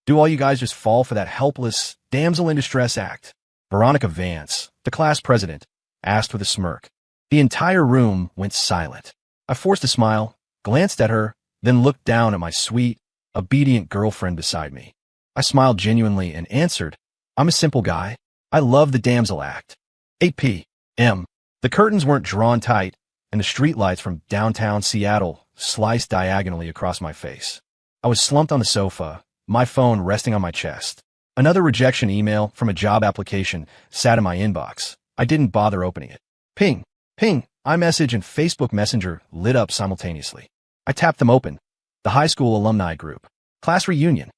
Do all you guys just fall for that helpless, damsel in distress act? Veronica Vance, the class president, asked with a smirk. The entire room went silent. I forced a smile, glanced at her, then looked down at my sweet, obedient girlfriend beside me. I smiled genuinely and answered, I'm a simple guy. I love the damsel act. 8 p.m. The curtains weren't drawn tight, and the streetlights from downtown Seattle sliced diagonally across my face. I was slumped on the sofa, my phone resting on my chest. Another rejection email from a job application sat in my inbox. I didn't bother opening it. Ping, ping, iMessage and Facebook Messenger lit up simultaneously. I tapped them open. The high school alumni group. Class reunion.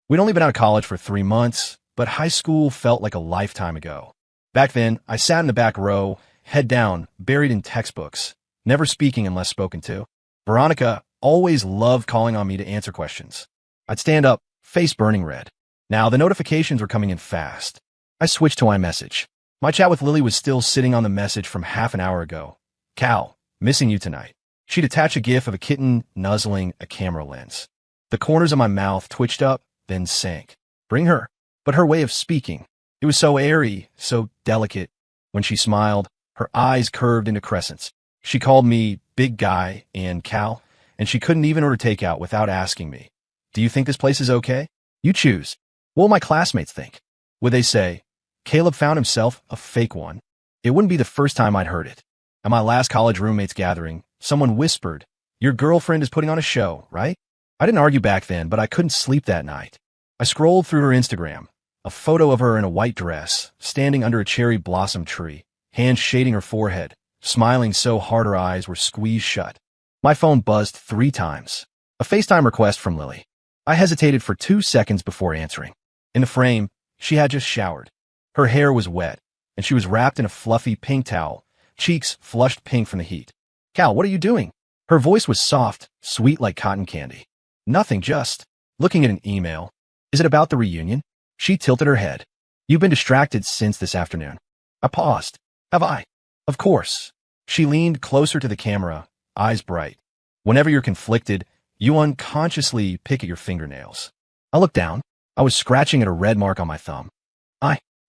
We'd only been out of college for 3 months, but high school felt like a lifetime ago. Back then, I sat in the back row, head down, buried in textbooks, never speaking unless spoken to. Veronica always loved calling on me to answer questions. I'd stand up, face burning red. Now, the notifications were coming in fast. I switched to iMessage. My chat with Lily was still sitting on the message from half an hour ago. Cal, missing you tonight. She'd attach a gif of a kitten nuzzling a camera lens. The corners of my mouth twitched up, then sank. Bring her. But her way of speaking, it was so airy, so delicate. When she smiled, her eyes curved into crescents. She called me big guy and Cal, and she couldn't even order takeout without asking me, do you think this place is okay? You choose. What will my classmates think? Would they say, Caleb found himself a fake one? It wouldn't be the first time I'd heard it. At my last college roommates gathering, someone whispered, your girlfriend is putting on a show, right? I didn't argue back then, but I couldn't sleep that night. I scrolled through her Instagram, a photo of her in a white dress, standing under a cherry blossom tree, hands shading her forehead, smiling so hard her eyes were squeezed shut. My phone buzzed 3 times. A FaceTime request from Lily. I hesitated for 2 seconds before answering. In the frame, she had just showered. Her hair was wet, and she was wrapped in a fluffy pink towel, cheeks flushed pink from the heat. Cal, what are you doing? Her voice was soft, sweet like cotton candy. Nothing, just looking at an email. Is it about the reunion? She tilted her head. You've been distracted since this afternoon. I paused. Have I? Of course. She leaned closer to the camera, eyes bright. Whenever you're conflicted, you unconsciously pick at your fingernails. I looked down. I was scratching at a red mark on my thumb.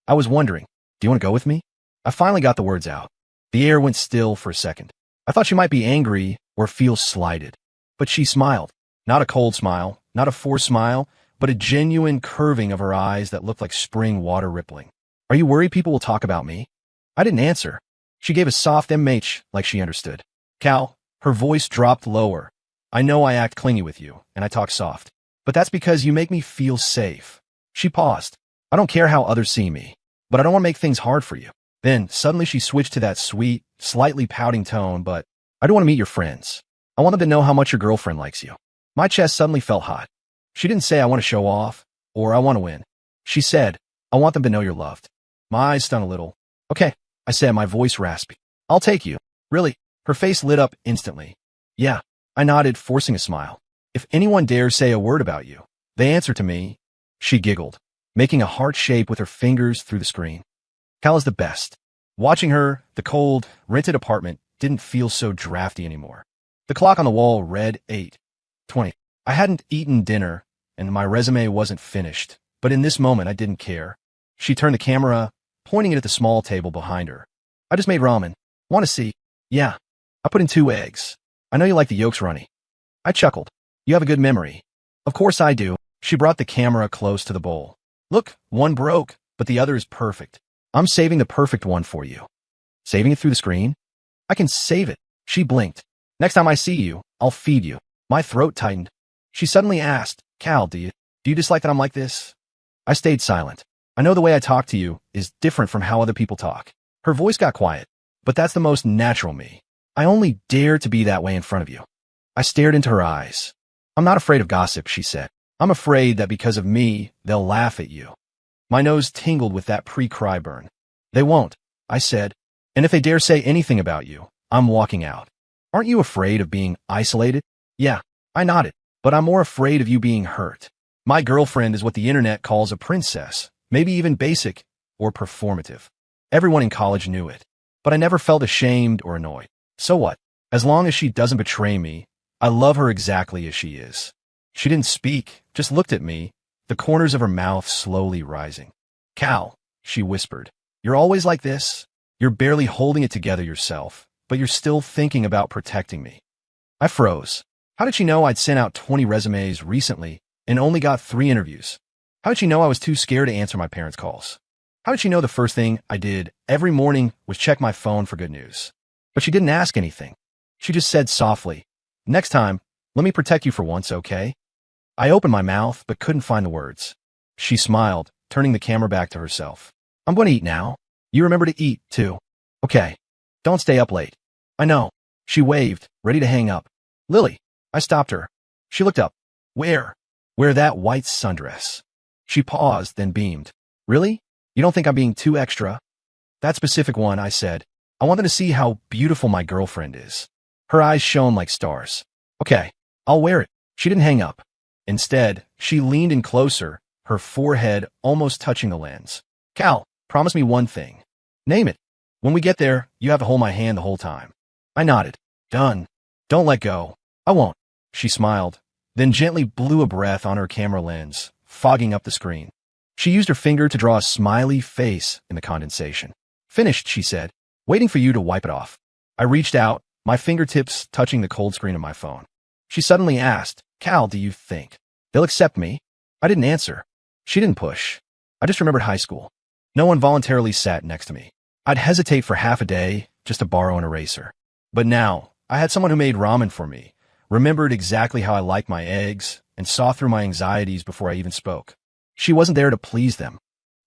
I was wondering, do you want to go with me? I finally got the words out. The air went still for a second. I thought she might be angry or feel slighted. But she smiled. Not a cold smile, not a forced smile, but a genuine curving of her eyes that looked like spring water rippling. Are you worried people will talk about me? I didn't answer. She gave a soft MH like she understood. Cal, her voice dropped lower. I know I act clingy with you, and I talk soft. But that's because you make me feel safe. She paused. I don't care how others see me, but I don't want to make things hard for you. Then, suddenly she switched to that sweet, slightly pouting tone, but I don't want to meet your friends. I want them to know how much your girlfriend likes you. My chest suddenly felt hot. She didn't say I want to show off, or I want to win. She said, I want them to know you're loved. My eyes stung a little. Okay, I said, my voice raspy. I'll take you. Really? Her face lit up instantly. Yeah, I nodded, forcing a smile. If anyone dares say a word about you, they answer to me. She giggled, making a heart shape with her fingers through the screen. Cal is the best. Watching her, the cold, rented apartment didn't feel so drafty anymore. The clock on the wall read 8:20. I hadn't eaten dinner, and my resume wasn't finished, but in this moment I didn't care. She turned the camera, pointing it at the small table behind her. I just made ramen. Want to see? Yeah. I put in 2 eggs. I know you like the yolks runny. I chuckled. You have a good memory. Of course I do. She brought the camera close to the bowl. Look, one broke, but the other is perfect. I'm saving the perfect one for you. Saving it through the screen? I can save it. She blinked. Next time I see you, I'll feed you. My throat tightened. She suddenly asked, Cal, do you dislike that I'm like this? I stayed silent. I know the way I talk to you is different from how other people talk. Her voice got quiet, but that's the most natural me. I only dare to be that way in front of you. I stared into her eyes. I'm not afraid of gossip, she said. I'm afraid that because of me, they'll laugh at you. My nose tingled with that pre-cry burn. They won't, I said. And if they dare say anything about you, I'm walking out. Aren't you afraid of being isolated? Yeah, I nodded, but I'm more afraid of you being hurt. My girlfriend is what the internet calls a princess, maybe even basic or performative. Everyone in college knew it, but I never felt ashamed or annoyed. So what? As long as she doesn't betray me, I love her exactly as she is. She didn't speak, just looked at me, the corners of her mouth slowly rising. Cal, she whispered, you're always like this? You're barely holding it together yourself, but you're still thinking about protecting me. I froze. How did she know I'd sent out 20 resumes recently and only got 3 interviews? How did she know I was too scared to answer my parents' calls? How did she know the first thing I did every morning was check my phone for good news? But she didn't ask anything. She just said softly, next time, let me protect you for once, okay? I opened my mouth but couldn't find the words. She smiled, turning the camera back to herself. I'm going to eat now. You remember to eat, too. Okay. Don't stay up late. I know. She waved, ready to hang up. Lily. I stopped her. She looked up. Where? Wear that white sundress. She paused, then beamed. Really? You don't think I'm being too extra? That specific one, I said. I want them to see how beautiful my girlfriend is. Her eyes shone like stars. Okay, I'll wear it. She didn't hang up. Instead, she leaned in closer, her forehead almost touching the lens. Cal, promise me one thing. Name it. When we get there, you have to hold my hand the whole time. I nodded. Done. Don't let go. I won't. She smiled, then gently blew a breath on her camera lens, fogging up the screen. She used her finger to draw a smiley face in the condensation. Finished, she said, waiting for you to wipe it off. I reached out, my fingertips touching the cold screen of my phone. She suddenly asked, Cal, do you think they'll accept me? I didn't answer. She didn't push. I just remembered high school. No one voluntarily sat next to me. I'd hesitate for half a day just to borrow an eraser. But now, I had someone who made ramen for me, remembered exactly how I liked my eggs, and saw through my anxieties before I even spoke. She wasn't there to please them.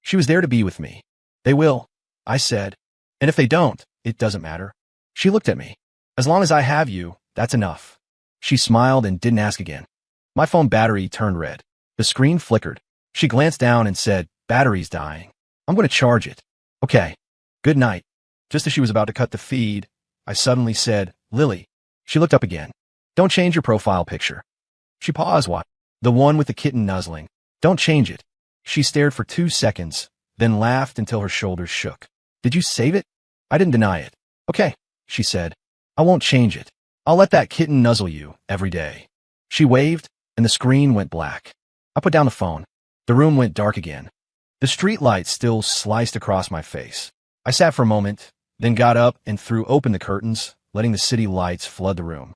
She was there to be with me. They will, I said. And if they don't, it doesn't matter. She looked at me. As long as I have you, that's enough. She smiled and didn't ask again. My phone battery turned red. The screen flickered. She glanced down and said, battery's dying. I'm going to charge it. Okay. Good night. Just as she was about to cut the feed, I suddenly said, Lily. She looked up again. Don't change your profile picture. She paused. What? The one with the kitten nuzzling. Don't change it. She stared for 2 seconds, then laughed until her shoulders shook. Did you save it? I didn't deny it. Okay, she said. I won't change it. I'll let that kitten nuzzle you every day. She waved, and the screen went black. I put down the phone. The room went dark again. The street light still sliced across my face. I sat for a moment, then got up and threw open the curtains, letting the city lights flood the room.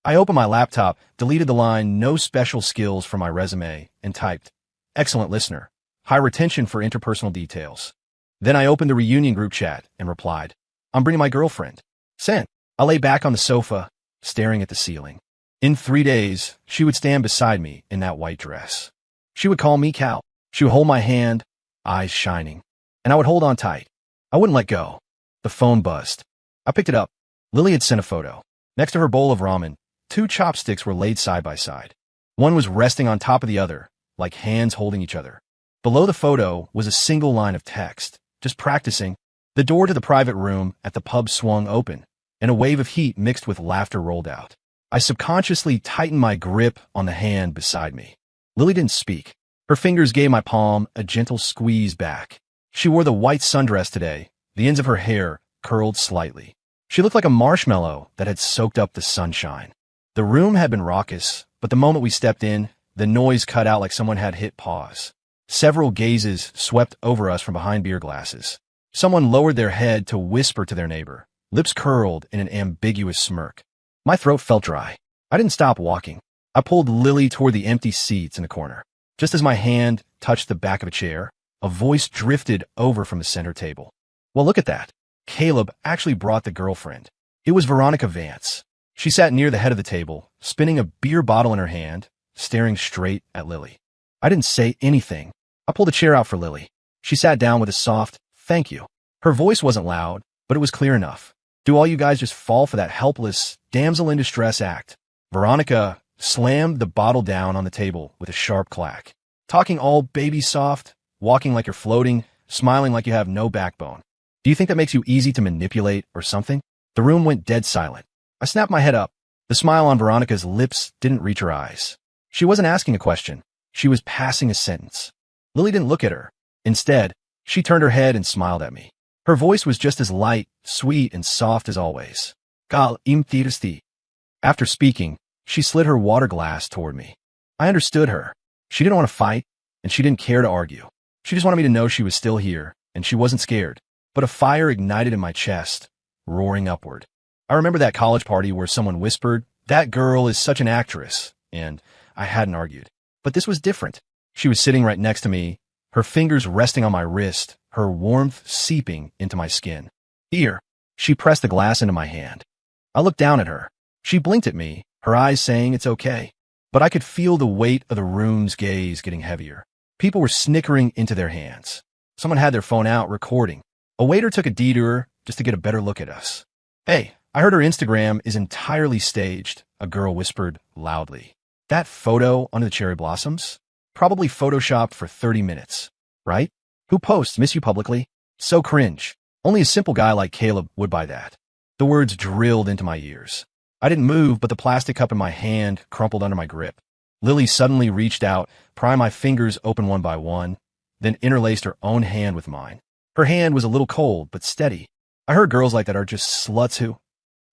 I opened my laptop, deleted the line, no special skills from my resume, and typed, excellent listener, high retention for interpersonal details. Then I opened the reunion group chat and replied, I'm bringing my girlfriend. Sent. I lay back on the sofa, staring at the ceiling. In 3 days, she would stand beside me in that white dress. She would call me Cal. She would hold my hand, eyes shining, and I would hold on tight. I wouldn't let go. The phone buzzed. I picked it up. Lily had sent a photo. Next to her bowl of ramen, 2 chopsticks were laid side by side. One was resting on top of the other, like hands holding each other. Below the photo was a single line of text, just practicing. The door to the private room at the pub swung open, and a wave of heat mixed with laughter rolled out. I subconsciously tightened my grip on the hand beside me. Lily didn't speak. Her fingers gave my palm a gentle squeeze back. She wore the white sundress today, the ends of her hair curled slightly. She looked like a marshmallow that had soaked up the sunshine. The room had been raucous, but the moment we stepped in, the noise cut out like someone had hit pause. Several gazes swept over us from behind beer glasses. Someone lowered their head to whisper to their neighbor, lips curled in an ambiguous smirk. My throat felt dry. I didn't stop walking. I pulled Lily toward the empty seats in the corner. Just as my hand touched the back of a chair, a voice drifted over from the center table. Well, look at that. Caleb actually brought the girlfriend. It was Veronica Vance. She sat near the head of the table, spinning a beer bottle in her hand, staring straight at Lily. I didn't say anything. I pulled a chair out for Lily. She sat down with a soft, thank you. Her voice wasn't loud, but it was clear enough. Do all you guys just fall for that helpless, damsel in distress act? Veronica slammed the bottle down on the table with a sharp clack. Talking all baby soft, walking like you're floating, smiling like you have no backbone. Do you think that makes you easy to manipulate or something? The room went dead silent. I snapped my head up. The smile on Veronica's lips didn't reach her eyes. She wasn't asking a question. She was passing a sentence. Lily didn't look at her. Instead, she turned her head and smiled at me. Her voice was just as light, sweet, and soft as always. Gal im tirsti. After speaking, she slid her water glass toward me. I understood her. She didn't want to fight. and she didn't care to argue. She just wanted me to know she was still here, and she wasn't scared. But a fire ignited in my chest, roaring upward. I remember that college party where someone whispered, "That girl is such an actress," and I hadn't argued. But this was different. She was sitting right next to me, her fingers resting on my wrist, her warmth seeping into my skin. "Here." She pressed the glass into my hand. I looked down at her. She blinked at me, her eyes saying it's okay. But I could feel the weight of the room's gaze getting heavier. People were snickering into their hands. Someone had their phone out, recording. A waiter took a detour just to get a better look at us. "Hey, I heard her Instagram is entirely staged," a girl whispered loudly. "That photo under the cherry blossoms? Probably photoshopped for 30 minutes, right? Who posts miss you publicly? So cringe. Only a simple guy like Caleb would buy that." The words drilled into my ears. I didn't move, but the plastic cup in my hand crumpled under my grip. Lily suddenly reached out, prying my fingers open one by one, then interlaced her own hand with mine. Her hand was a little cold, but steady. I heard girls like that are just sluts who...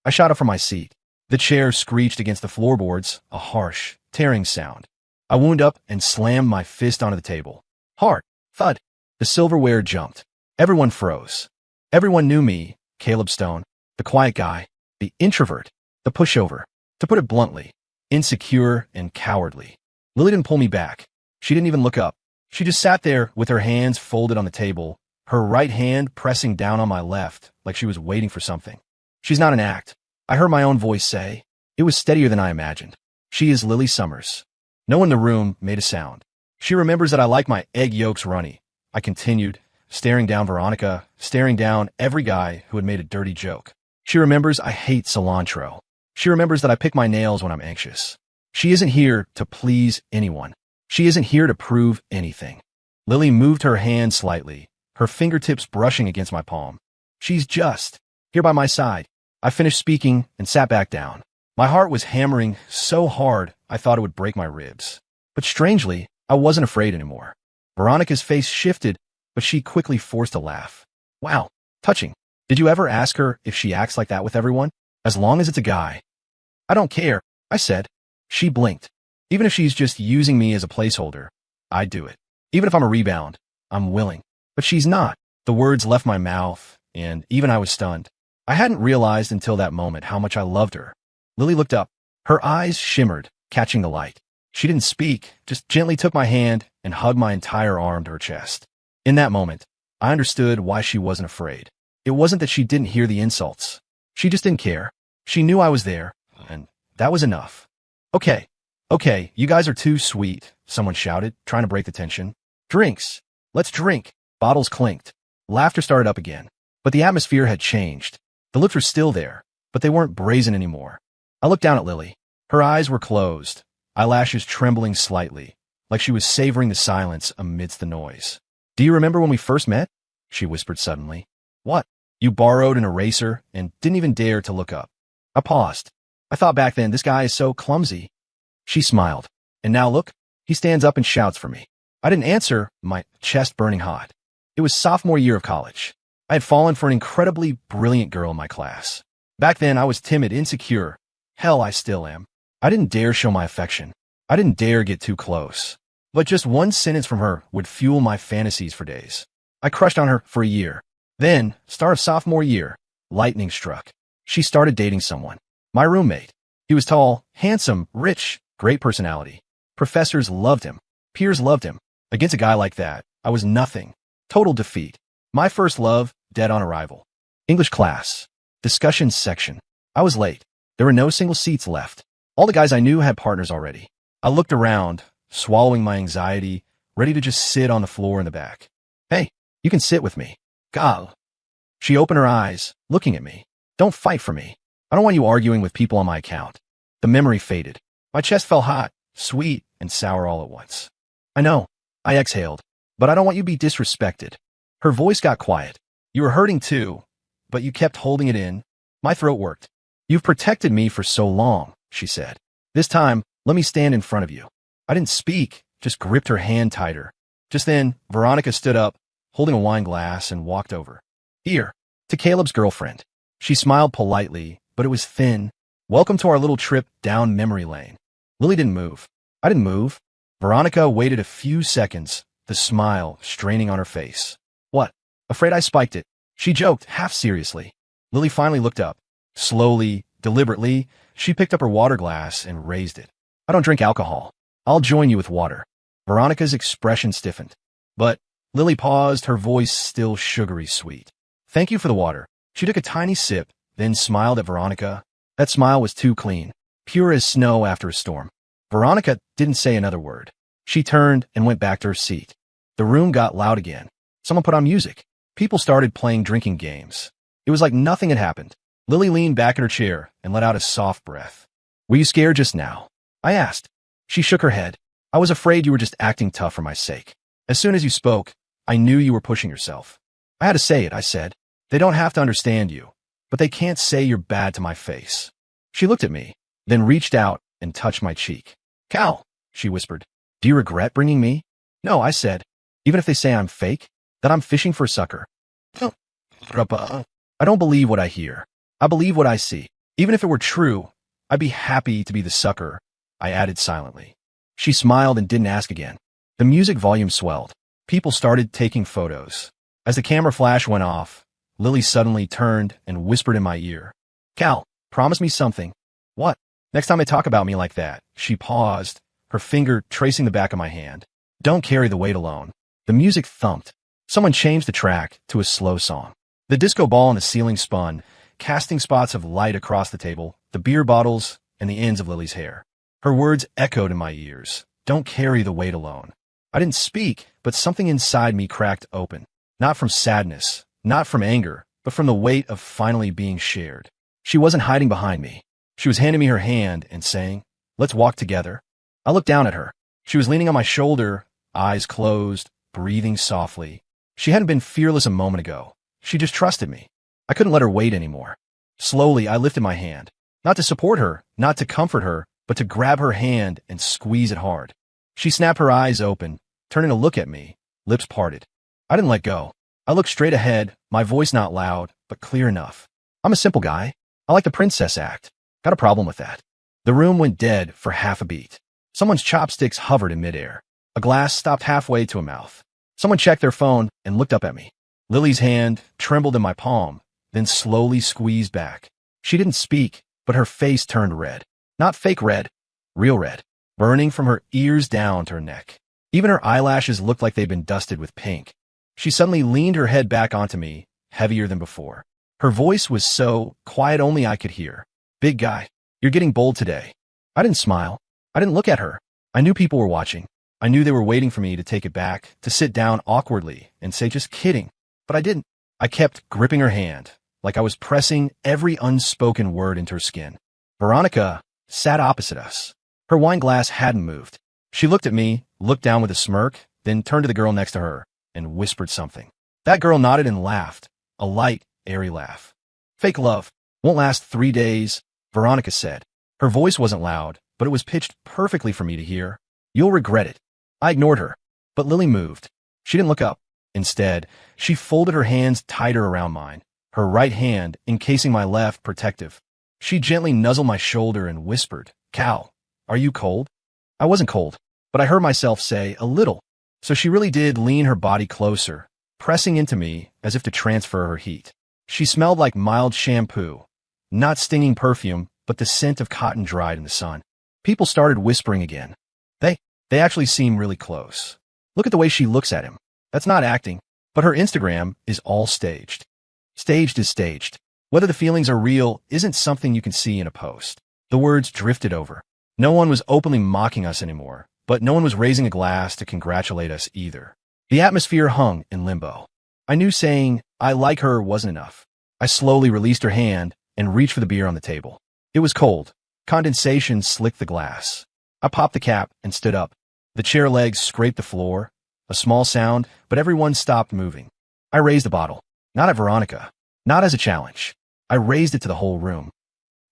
I shot up from my seat. The chair screeched against the floorboards, a harsh, tearing sound. I wound up and slammed my fist onto the table. Hard. Thud. The silverware jumped. Everyone froze. Everyone knew me, Caleb Stone, the quiet guy, the introvert, the pushover. To put it bluntly, insecure and cowardly. Lily didn't pull me back. She didn't even look up. She just sat there with her hands folded on the table, her right hand pressing down on my left like she was waiting for something. "She's not an act," I heard my own voice say. It was steadier than I imagined. "She is Lily Summers." No one in the room made a sound. "She remembers that I like my egg yolks runny," I continued, staring down Veronica, staring down every guy who had made a dirty joke. "She remembers I hate cilantro. She remembers that I pick my nails when I'm anxious. She isn't here to please anyone. She isn't here to prove anything." Lily moved her hand slightly, her fingertips brushing against my palm. "She's just here by my side." I finished speaking and sat back down. My heart was hammering so hard I thought it would break my ribs. But strangely, I wasn't afraid anymore. Veronica's face shifted, but she quickly forced a laugh. "Wow, touching. Did you ever ask her if she acts like that with everyone? As long as it's a guy." "I don't care," I said. She blinked. "Even if she's just using me as a placeholder, I'd do it. Even if I'm a rebound, I'm willing." But she's not. The words left my mouth, and even I was stunned. I hadn't realized until that moment how much I loved her. Lily looked up. Her eyes shimmered, catching the light. She didn't speak, just gently took my hand and hugged my entire arm to her chest. In that moment, I understood why she wasn't afraid. It wasn't that she didn't hear the insults. She just didn't care. She knew I was there, and that was enough. Okay, you guys are too sweet," someone shouted, trying to break the tension. "Drinks. Let's drink." Bottles clinked. Laughter started up again. But the atmosphere had changed. The looks were still there, but they weren't brazen anymore. I looked down at Lily. Her eyes were closed, eyelashes trembling slightly, like she was savoring the silence amidst the noise. "Do you remember when we first met?" she whispered suddenly. "What?" "You borrowed an eraser and didn't even dare to look up." I paused. I thought back then, this guy is so clumsy. She smiled. "And now look." He stands up and shouts for me. I didn't answer, my chest burning hot. It was sophomore year of college. I had fallen for an incredibly brilliant girl in my class. Back then, I was timid, insecure. Hell, I still am. I didn't dare show my affection. I didn't dare get too close. But just one sentence from her would fuel my fantasies for days. I crushed on her for a year. Then, start of sophomore year, lightning struck. She started dating someone. My roommate. He was tall, handsome, rich, great personality. Professors loved him. Peers loved him. Against a guy like that, I was nothing. Total defeat. My first love, dead on arrival. English class. Discussion section. I was late. There were no single seats left. All the guys I knew had partners already. I looked around, swallowing my anxiety, ready to just sit on the floor in the back. "Hey, you can sit with me." "Gal." She opened her eyes, looking at me. "Don't fight for me. I don't want you arguing with people on my account." The memory faded. My chest felt hot, sweet, and sour all at once. "I know." I exhaled. "But I don't want you to be disrespected." Her voice got quiet. "You were hurting too, but you kept holding it in." My throat worked. "You've protected me for so long," she said. "This time, let me stand in front of you." I didn't speak, just gripped her hand tighter. Just then, Veronica stood up, holding a wine glass, and walked over. "Here, to Caleb's girlfriend." She smiled politely, but it was thin. "Welcome to our little trip down memory lane." Lily didn't move. I didn't move. Veronica waited a few seconds, the smile straining on her face. What? Afraid I spiked it? She joked, half seriously. Lily finally looked up. Slowly, deliberately, she picked up her water glass and raised it. I don't drink alcohol. I'll join you with water. Veronica's expression stiffened. But Lily paused, her voice still sugary sweet. Thank you for the water. She took a tiny sip, then smiled at Veronica. That smile was too clean, pure as snow after a storm. Veronica didn't say another word. She turned and went back to her seat. The room got loud again. Someone put on music. People started playing drinking games. It was like nothing had happened. Lily leaned back in her chair and let out a soft breath. Were you scared just now? I asked. She shook her head. I was afraid you were just acting tough for my sake. As soon as you spoke, I knew you were pushing yourself. I had to say it, I said. They don't have to understand you, but they can't say you're bad to my face. She looked at me, then reached out and touched my cheek. Cal, she whispered, do you regret bringing me? No, I said, even if they say I'm fake, that I'm fishing for a sucker. I don't believe what I hear. I believe what I see. Even if it were true, I'd be happy to be the sucker, I added silently. She smiled and didn't ask again. The music volume swelled. People started taking photos. As the camera flash went off, Lily suddenly turned and whispered in my ear. Cal, promise me something. What? Next time they talk about me like that. She paused, her finger tracing the back of my hand. Don't carry the weight alone. The music thumped. Someone changed the track to a slow song. The disco ball on the ceiling spun, casting spots of light across the table, the beer bottles, and the ends of Lily's hair. Her words echoed in my ears. Don't carry the weight alone. I didn't speak, but something inside me cracked open. Not from sadness, not from anger, but from the weight of finally being shared. She wasn't hiding behind me. She was handing me her hand and saying, let's walk together. I looked down at her. She was leaning on my shoulder, eyes closed, breathing softly. She hadn't been fearless a moment ago. She just trusted me. I couldn't let her wait anymore. Slowly, I lifted my hand. Not to support her, not to comfort her, but to grab her hand and squeeze it hard. She snapped her eyes open, turning to look at me, lips parted. I didn't let go. I looked straight ahead, my voice not loud, but clear enough. I'm a simple guy. I like the princess act. Got a problem with that. The room went dead for half a beat. Someone's chopsticks hovered in midair. A glass stopped halfway to a mouth. Someone checked their phone and looked up at me. Lily's hand trembled in my palm, then slowly squeezed back. She didn't speak, but her face turned red. Not fake red, real red, burning from her ears down to her neck. Even her eyelashes looked like they'd been dusted with pink. She suddenly leaned her head back onto me, heavier than before. Her voice was so quiet only I could hear. Big guy, you're getting bold today. I didn't smile. I didn't look at her. I knew people were watching. I knew they were waiting for me to take it back, to sit down awkwardly and say just kidding. But I didn't. I kept gripping her hand, like I was pressing every unspoken word into her skin. Veronica sat opposite us. Her wine glass hadn't moved. She looked at me, looked down with a smirk, then turned to the girl next to her and whispered something. That girl nodded and laughed, a light, airy laugh. Fake love won't last 3 days, Veronica said. Her voice wasn't loud, but it was pitched perfectly for me to hear. You'll regret it. I ignored her, but Lily moved. She didn't look up. Instead, she folded her hands tighter around mine, her right hand encasing my left protective. She gently nuzzled my shoulder and whispered, Cal, are you cold? I wasn't cold, but I heard myself say, a little. So she really did lean her body closer, pressing into me as if to transfer her heat. She smelled like mild shampoo, not stinging perfume, but the scent of cotton dried in the sun. People started whispering again. They actually seem really close. Look at the way she looks at him. That's not acting, but her Instagram is all staged. Staged is staged. Whether the feelings are real isn't something you can see in a post. The words drifted over. No one was openly mocking us anymore, but no one was raising a glass to congratulate us either. The atmosphere hung in limbo. I knew saying, I like her wasn't enough. I slowly released her hand and reached for the beer on the table. It was cold. Condensation slicked the glass. I popped the cap and stood up. The chair legs scraped the floor. A small sound, but everyone stopped moving. I raised the bottle. Not at Veronica. Not as a challenge. I raised it to the whole room.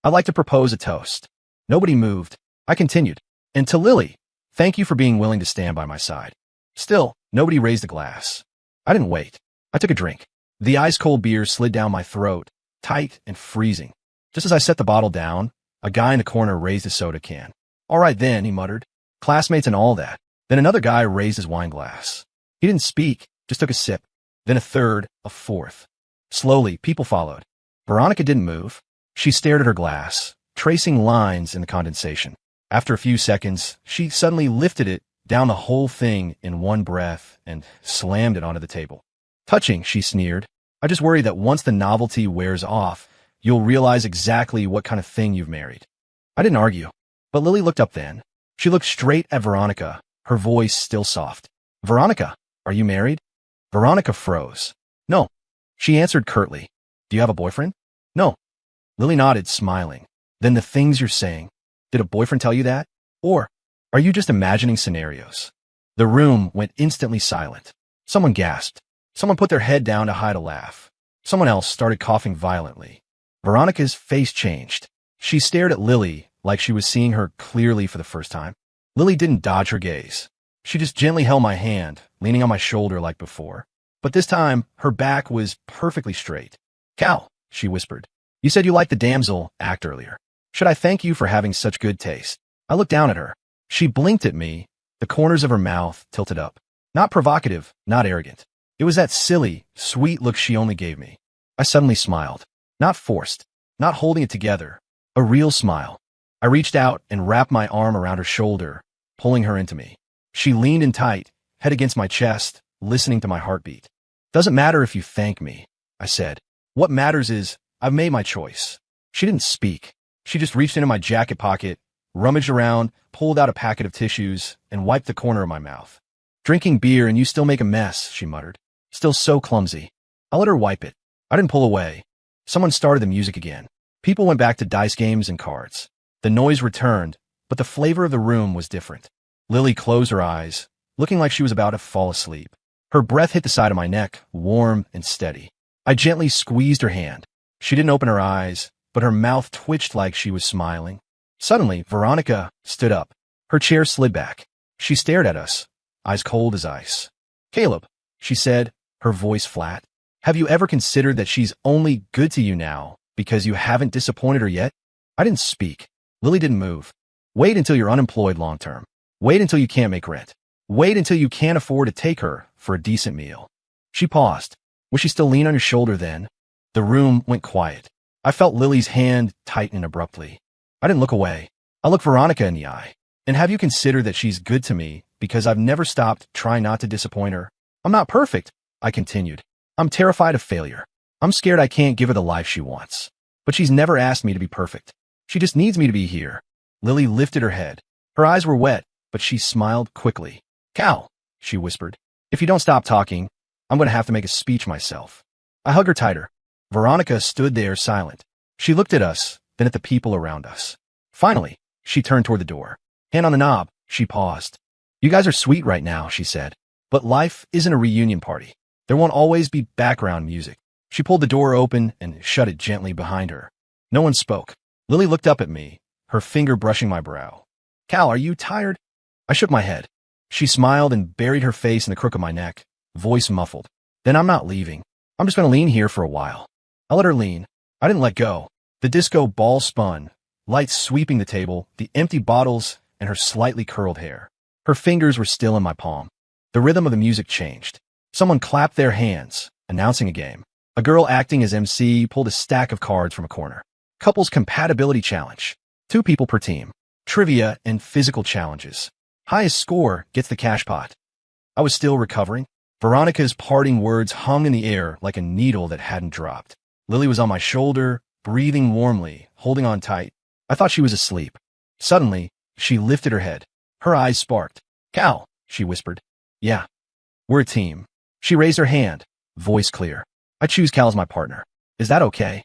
I'd like to propose a toast. Nobody moved. I continued. And to Lily, thank you for being willing to stand by my side. Still, nobody raised a glass. I didn't wait. I took a drink. The ice-cold beer slid down my throat, tight and freezing. Just as I set the bottle down, a guy in the corner raised a soda can. All right then, he muttered. Classmates and all that. Then another guy raised his wine glass. He didn't speak, just took a sip. Then a third, a fourth. Slowly, people followed. Veronica didn't move. She stared at her glass, tracing lines in the condensation. After a few seconds, she suddenly lifted it down the whole thing in one breath and slammed it onto the table. Touching, she sneered. I just worry that once the novelty wears off, you'll realize exactly what kind of thing you've married. I didn't argue, but Lily looked up then. She looked straight at Veronica, her voice still soft. Veronica, are you married? Veronica froze. No. She answered curtly. Do you have a boyfriend? No. Lily nodded, smiling. Then the things you're saying. Did a boyfriend tell you that? Or are you just imagining scenarios? The room went instantly silent. Someone gasped. Someone put their head down to hide a laugh. Someone else started coughing violently. Veronica's face changed. She stared at Lily like she was seeing her clearly for the first time. Lily didn't dodge her gaze. She just gently held my hand, leaning on my shoulder like before. But this time, her back was perfectly straight. Cal, she whispered. You said you liked the damsel act earlier. Should I thank you for having such good taste? I looked down at her. She blinked at me, the corners of her mouth tilted up. Not provocative, not arrogant. It was that silly, sweet look she only gave me. I suddenly smiled. Not forced, not holding it together. A real smile. I reached out and wrapped my arm around her shoulder, pulling her into me. She leaned in tight, head against my chest, listening to my heartbeat. Doesn't matter if you thank me, I said. What matters is, I've made my choice. She didn't speak. She just reached into my jacket pocket, rummaged around, pulled out a packet of tissues, and wiped the corner of my mouth. Drinking beer and you still make a mess, she muttered. Still so clumsy. I let her wipe it. I didn't pull away. Someone started the music again. People went back to dice games and cards. The noise returned, but the flavor of the room was different. Lily closed her eyes, looking like she was about to fall asleep. Her breath hit the side of my neck, warm and steady. I gently squeezed her hand. She didn't open her eyes, but her mouth twitched like she was smiling. Suddenly, Veronica stood up. Her chair slid back. She stared at us, eyes cold as ice. Caleb, she said, her voice flat. Have you ever considered that she's only good to you now because you haven't disappointed her yet? I didn't speak. Lily didn't move. Wait until you're unemployed long term. Wait until you can't make rent. Wait until you can't afford to take her for a decent meal. She paused. Was she still leaning on your shoulder then? The room went quiet. I felt Lily's hand tighten abruptly. I didn't look away. I looked Veronica in the eye. And have you considered that she's good to me because I've never stopped trying not to disappoint her? I'm not perfect, I continued. I'm terrified of failure. I'm scared I can't give her the life she wants. But she's never asked me to be perfect. She just needs me to be here. Lily lifted her head. Her eyes were wet, but she smiled quickly. Cal, she whispered. If you don't stop talking, I'm going to have to make a speech myself. I hugged her tighter. Veronica stood there silent. She looked at us, then at the people around us. Finally, she turned toward the door. Hand on the knob, she paused. You guys are sweet right now, she said. But life isn't a reunion party. There won't always be background music. She pulled the door open and shut it gently behind her. No one spoke. Lily looked up at me, her finger brushing my brow. Cal, are you tired? I shook my head. She smiled and buried her face in the crook of my neck, voice muffled. Then I'm not leaving. I'm just going to lean here for a while. I let her lean. I didn't let go. The disco ball spun, lights sweeping the table, the empty bottles, and her slightly curled hair. Her fingers were still in my palm. The rhythm of the music changed. Someone clapped their hands, announcing a game. A girl acting as MC pulled a stack of cards from a corner. Couples compatibility challenge. 2 people per team. Trivia and physical challenges. Highest score gets the cash pot. I was still recovering. Veronica's parting words hung in the air like a needle that hadn't dropped. Lily was on my shoulder, breathing warmly, holding on tight. I thought she was asleep. Suddenly, she lifted her head. Her eyes sparked. Cal, she whispered. Yeah. We're a team. She raised her hand, voice clear. I choose Cal as my partner. Is that okay?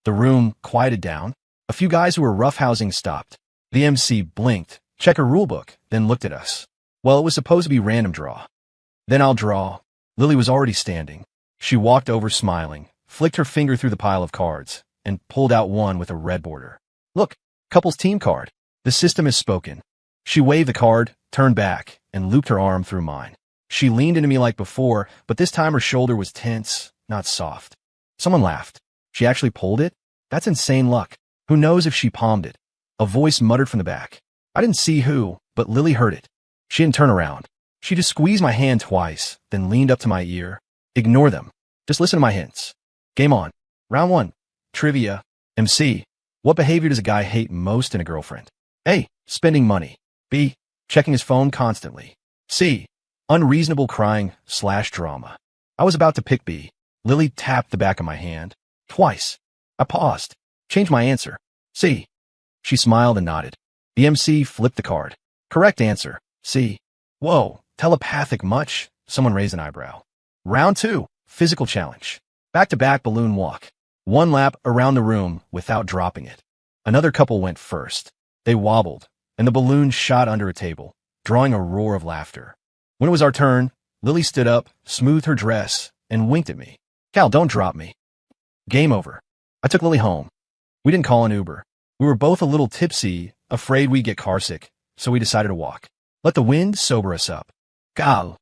The room quieted down. A few guys who were roughhousing stopped. The MC blinked, checked her rulebook, then looked at us. Well, it was supposed to be random draw. Then I'll draw. Lily was already standing. She walked over smiling, flicked her finger through the pile of cards, and pulled out one with a red border. Look, couple's team card. The system has spoken. She waved the card, turned back, and looped her arm through mine. She leaned into me like before, but this time her shoulder was tense, not soft. Someone laughed. She actually pulled it? That's insane luck. Who knows if she palmed it? A voice muttered from the back. I didn't see who, but Lily heard it. She didn't turn around. She just squeezed my hand twice, then leaned up to my ear. Ignore them. Just listen to my hints. Game on. Round 1. Trivia. MC. What behavior does a guy hate most in a girlfriend? A. Spending money. B. Checking his phone constantly. C. Unreasonable crying/drama. I was about to pick B. Lily tapped the back of my hand. Twice. I paused. Changed my answer. C. She smiled and nodded. The MC flipped the card. Correct answer. C. Whoa. Telepathic much? Someone raised an eyebrow. Round 2. Physical challenge. Back-to-back balloon walk. 1 lap around the room without dropping it. Another couple went first. They wobbled, and the balloon shot under a table, drawing a roar of laughter. When it was our turn, Lily stood up, smoothed her dress, and winked at me. Cal, don't drop me. Game over. I took Lily home. We didn't call an Uber. We were both a little tipsy, afraid we'd get carsick, so we decided to walk. Let the wind sober us up. Cal.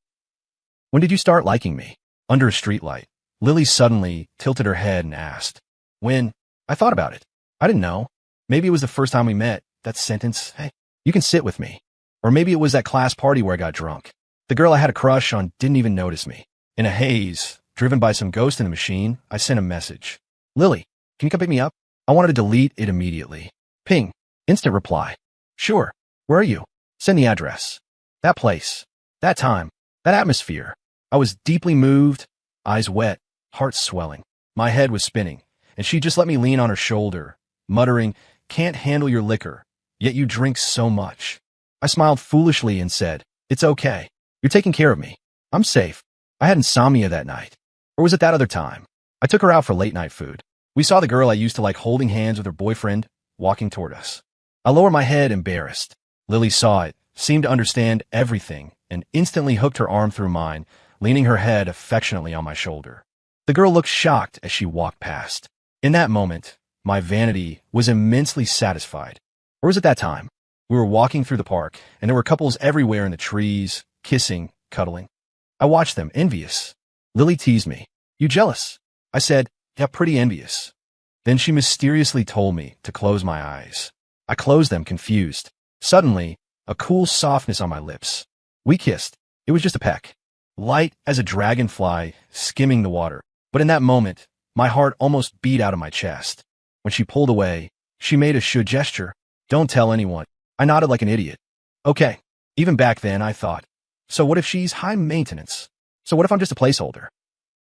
When did you start liking me? Under a streetlight, Lily suddenly tilted her head and asked. When? I thought about it. I didn't know. Maybe it was the first time we met. That sentence, hey, you can sit with me. Or maybe it was that class party where I got drunk. The girl I had a crush on didn't even notice me. In a haze, driven by some ghost in the machine, I sent a message. Lily, can you come pick me up? I wanted to delete it immediately. Ping. Instant reply. Sure. Where are you? Send the address. That place. That time. That atmosphere. I was deeply moved, eyes wet, heart swelling. My head was spinning, and she just let me lean on her shoulder, muttering, can't handle your liquor, yet you drink so much. I smiled foolishly and said, it's okay. You're taking care of me. I'm safe. I had insomnia that night. Or was it that other time? I took her out for late night food. We saw the girl I used to like holding hands with her boyfriend, walking toward us. I lowered my head, embarrassed. Lily saw it, seemed to understand everything, and instantly hooked her arm through mine, leaning her head affectionately on my shoulder. The girl looked shocked as she walked past. In that moment, my vanity was immensely satisfied. Or was it that time? We were walking through the park, and there were couples everywhere in the trees, kissing, cuddling. I watched them, envious. Lily teased me. You jealous? I said, yeah, pretty envious. Then she mysteriously told me to close my eyes. I closed them, confused. Suddenly, a cool softness on my lips. We kissed. It was just a peck. Light as a dragonfly skimming the water. But in that moment, my heart almost beat out of my chest. When she pulled away, she made a should gesture. Don't tell anyone. I nodded like an idiot. Okay. Even back then, I thought, so what if she's high maintenance? So what if I'm just a placeholder?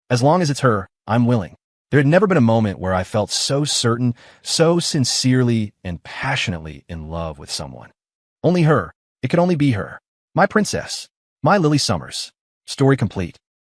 As long as it's her, I'm willing. There had never been a moment where I felt so certain, so sincerely and passionately in love with someone. Only her. It could only be her. My princess. My Lily Summers. Story complete.